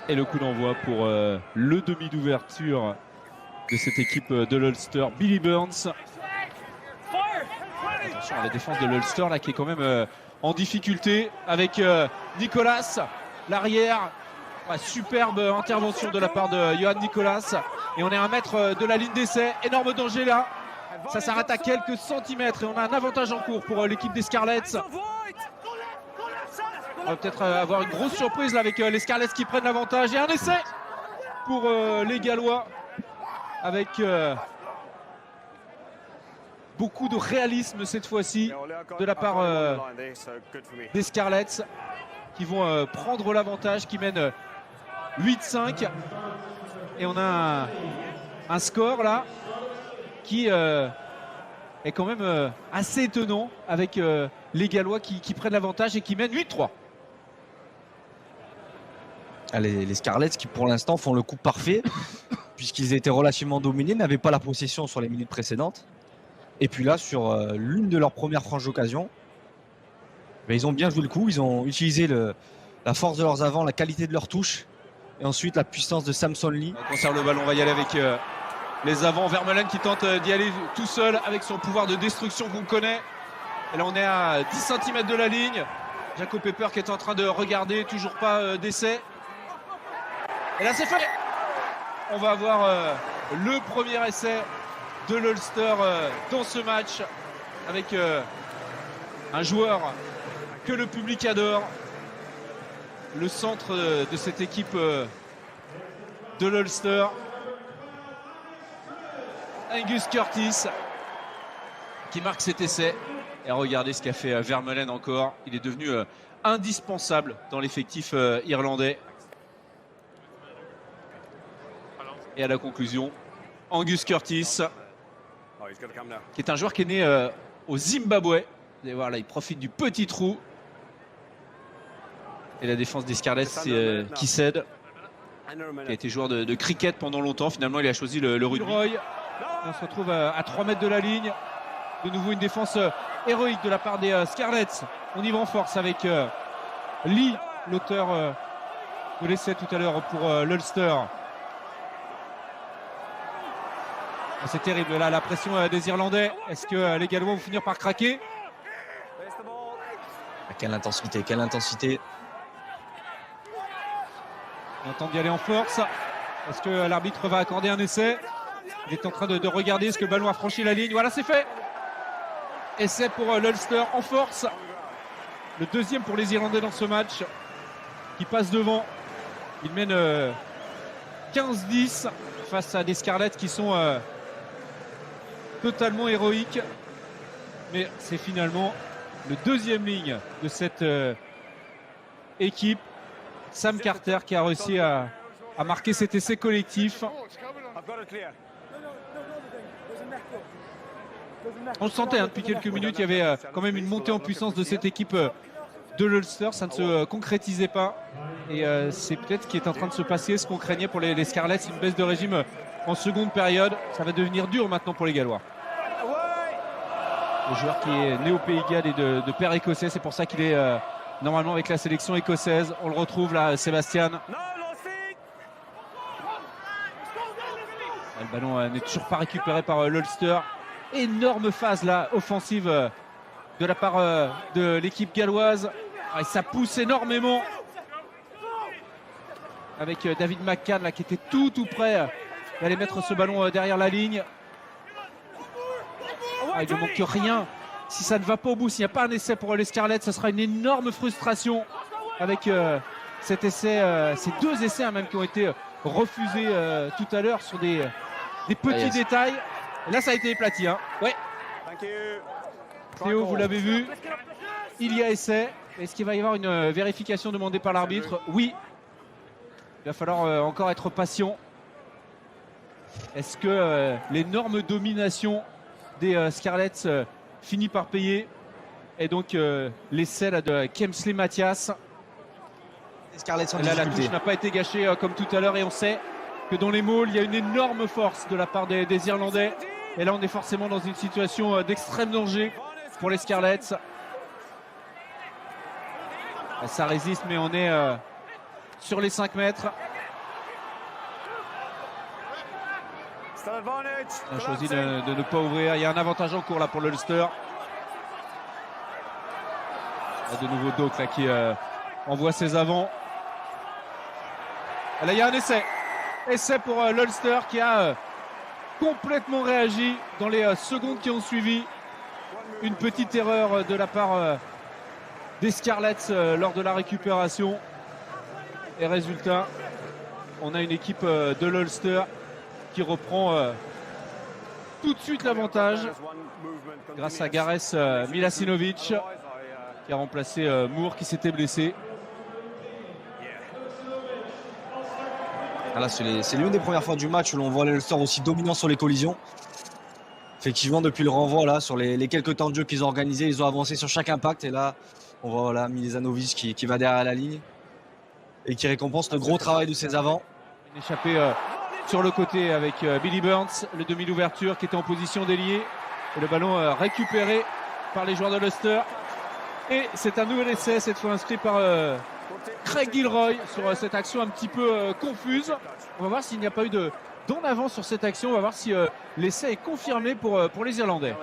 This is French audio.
Et le coup d'envoi pour le demi d'ouverture de cette équipe de l'Ulster, Billy Burns. Attention à la défense de l'Ulster là qui est quand même en difficulté avec Nicolas, l'arrière. Ouais, superbe intervention de la part de Johan Nicolas. Et on est à 1 mètre de la ligne d'essai. Énorme danger là. Ça s'arrête à quelques centimètres et on a un avantage en cours pour l'équipe des Scarlets. On va peut-être avoir une grosse surprise là avec les Scarlets qui prennent l'avantage. Et un essai pour les Gallois avec beaucoup de réalisme cette fois-ci de la part des Scarlets qui vont prendre l'avantage, qui mènent 8-5. Et on a un score là qui est quand même assez étonnant avec les Gallois qui prennent l'avantage et qui mènent 8-3. Les Scarlets qui pour l'instant font le coup parfait puisqu'ils étaient relativement dominés, n'avaient pas la possession sur les minutes précédentes. Et puis là, sur l'une de leurs premières franches d'occasion, ils ont bien joué le coup. Ils ont utilisé la force de leurs avants, la qualité de leur touche et ensuite la puissance de Samson Lee. On conserve le ballon, on va y aller avec les avants. Vermeulen qui tente d'y aller tout seul avec son pouvoir de destruction qu'on connaît. Et là on est à 10 cm de la ligne. Jacob Pepper qui est en train de regarder, toujours pas d'essai. Et là c'est fait. On va avoir le premier essai de l'Ulster dans ce match avec un joueur que le public adore. Le centre de cette équipe de l'Ulster, Angus Curtis, qui marque cet essai. Et regardez ce qu'a fait Vermeulen encore. Il est devenu indispensable dans l'effectif irlandais. Et à la conclusion, Angus Curtis, qui est un joueur qui est né au Zimbabwe. Vous allez voir là, il profite du petit trou. Et la défense des Scarlets qui cède. Il a été joueur de cricket pendant longtemps. Finalement, il a choisi le rugby. On se retrouve à 3 mètres de la ligne. De nouveau une défense héroïque de la part des Scarlets. On y va en force avec Lee, l'auteur de l'essai tout à l'heure pour l'Ulster. C'est terrible là, la pression des Irlandais. Est-ce que les Gallois vont finir par craquer? Quelle intensité, quelle intensité. On tente d'y aller en force. Est-ce que l'arbitre va accorder un essai? Il est en train de regarder. Est-ce que le ballon a franchi la ligne? Voilà, c'est fait. Essai pour l'Ulster en force. Le deuxième pour les Irlandais dans ce match. Qui passe devant. Il mène 15-10 face à des Scarlets qui sont totalement héroïques. Mais c'est finalement le deuxième ligne de cette équipe. Sam Carter qui a réussi à marquer cet essai collectif. On le sentait depuis quelques minutes, il y avait quand même une montée en puissance de cette équipe de l'Ulster. Ça ne se concrétisait pas. Et c'est peut-être ce qui est en train de se passer, ce qu'on craignait pour les Scarlets, une baisse de régime en seconde période. Ça va devenir dur maintenant pour les Gallois. Le joueur qui est né au Pays de Galles et de père écossais, c'est pour ça qu'il est normalement avec la sélection écossaise. On le retrouve là, Sébastien. Le ballon n'est toujours pas récupéré par l'Ulster. Énorme phase là, offensive de la part de l'équipe galloise. Et ça pousse énormément. Avec David McCann là, qui était tout près d'aller mettre ce ballon derrière la ligne. Il ne manque rien. Si ça ne va pas au bout, s'il n'y a pas un essai pour les Scarlets, ça sera une énorme frustration avec cet essai, ces deux essais même qui ont été refusés tout à l'heure sur des petits détails. Et là, ça a été éplati. Ouais. Théo, vous l'avez vu. Il y a essai. Est-ce qu'il va y avoir une vérification demandée par l'arbitre? Oui. Il va falloir encore être patient. Est-ce que l'énorme domination des Scarlets finit par payer? Et donc l'essai de Kemsley Mathias. Les Scarlets sont en là, difficulté. la touche n'a pas été gâchée comme tout à l'heure et on sait que dans les mauls il y a une énorme force de la part des Irlandais. Et là on est forcément dans une situation d'extrême danger pour les Scarlets. Ça résiste mais on est sur les 5 mètres. On a choisi de ne pas ouvrir. Il y a un avantage en cours là pour l'Ulster. De nouveau Doak là qui envoie ses avants. Et là il y a un essai. Essai pour l'Ulster qui a complètement réagi dans les secondes qui ont suivi. Une petite erreur de la part des Scarlets lors de la récupération. Et résultat, on a une équipe de l'Ulster qui reprend tout de suite l'avantage grâce à Gareth Milasinovic qui a remplacé Moore qui s'était blessé. Voilà, c'est l'une des premières fois du match où l'on voit l'Ulster aussi dominant sur les collisions. Effectivement, depuis le renvoi, là, sur les quelques temps de jeu qu'ils ont organisés, ils ont avancé sur chaque impact. Et là, on voit voilà, Milasinovic qui va derrière la ligne et qui récompense le gros travail de ses avants. Une échappée sur le côté avec Billy Burns, le demi d'ouverture qui était en position d'ailier. Et le ballon récupéré par les joueurs de l'Ulster. Et c'est un nouvel essai, cette fois inscrit par Craig Gilroy sur cette action un petit peu confuse. On va voir s'il n'y a pas eu d'en avant sur cette action. On va voir si l'essai est confirmé pour les Irlandais.